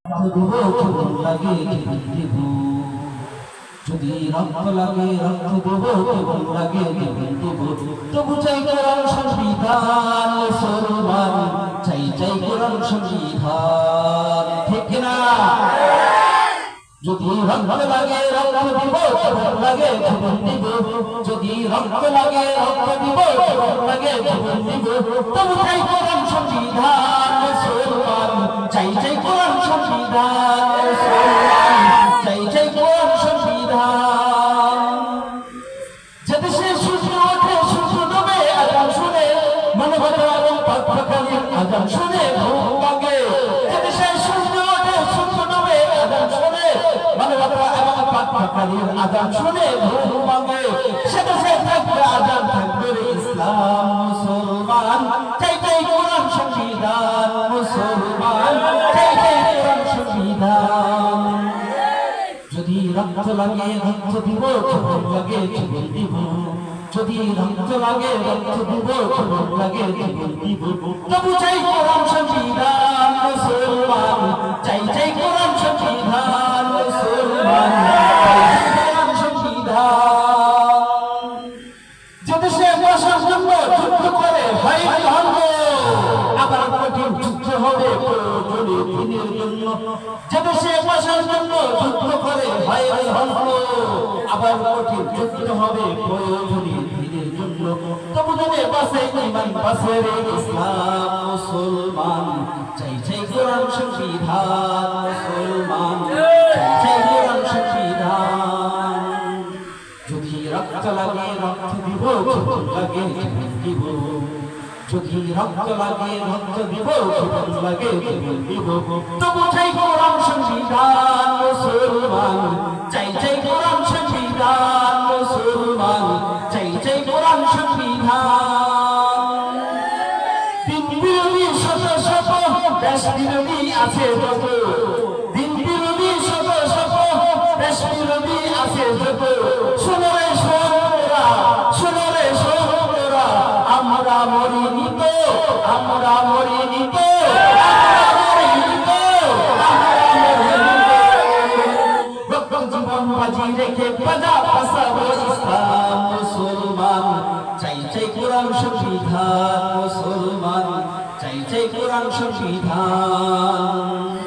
লাগে দেব, যদি রক্ত লাগে রক্ত দেব, জীবন লাগে জীবন দেব। তবু চাই কোরআন সংবিধান মুসলমান, চাই চাই কোরআন সংবিধান, ঠিক না? যদি রক্ত লাগে রক্ত দিব, জীবন লাগে জীবন দিব। যদি রক্ত লাগে রক্ত দিব, জীবন লাগে জীবন দিব। তবু চাই কোরআন সংবিধান মুসলমান, চাই চাই কোরআন সংবিধান মুসলমান, চাই চাই কোরআন সংবিধান। যে দেশে সূর্য ওঠে সূর্য ডোবে আজান শুনে, মানবতা এবং পাকপাখালির আজান শুনে ঘুম ভাঙে। যে দেশে সূর্য ওঠে সূর্য ডোবে আজান শুনে, মানবতা এবং পাকপাখালির আজান শুনে ঘুম ভাঙে। সে দেশে থাকবে আজান, থাকবে ইসলাম মুসলমান, চাই চাই কোরআন সংবিধান মুসলমান, চাই চাই কোরআন সংবিধান। যদি রক্ত লাগে রক্ত দিব, জীবন লাগে জীবন দিব। যদি রক্ত লাগে রক্ত দিব, জীবন লাগে জীবন দিব। তবু চাই কোরআন সংবিধান মুসলমান, চাই চাই কোরআন সংবিধান মুসলমান, চাই চাই কোরআন সংবিধান। যে দেশে বসার জন্য যুদ্ধ করে ভাই ধর্ম, আবার কঠিন যুদ্ধ হবে প্রয়োজনে দিনের জন্য। যে দেশে বসার জন্য যুদ্ধ করে ভাই ধর্ম, আবার কঠিন যুদ্ধ হবে প্রয়োজনে দিনের জন্য। তবু যদি বাসে ঈমান বাসে রে ইসলাম মুসলমান, চাই চাই কোরআন সংবিধান মুসলমান, চাই চাই কোরআন সংবিধান। যদি রক্ত লাগে রক্ত দিব, জীবন লাগে জীবন দিব। যদি রক্ত লাগে রক্ত দিব, জীবন লাগে জীবন দিব। তবু চাই কোরআন সংবিধান মুসলমান, চাই চাই কোরআন সংবিধান মুসলমান, চাই চাই কোরআন সংবিধান। দিন বিরোধী শত শত দেশ বিরোধী আছে যত, দিন বিরোধী শত শত দেশ বিরোধী আছে যত। শোনো রে শোনোরা, শোনো রে শোনোরা, আমরা মরিনি তো, আমরা মরিনি তো, আমরা মরিনি তো, আমরা মরিনি তো। রক্ত জীবন বাজি রেখে বাজা বাঁচাবো ইসলাম মুসলমান, চাই চাই কোরআন সংবিধান মুসলমান, চাই চাই কোরআন সংবিধান।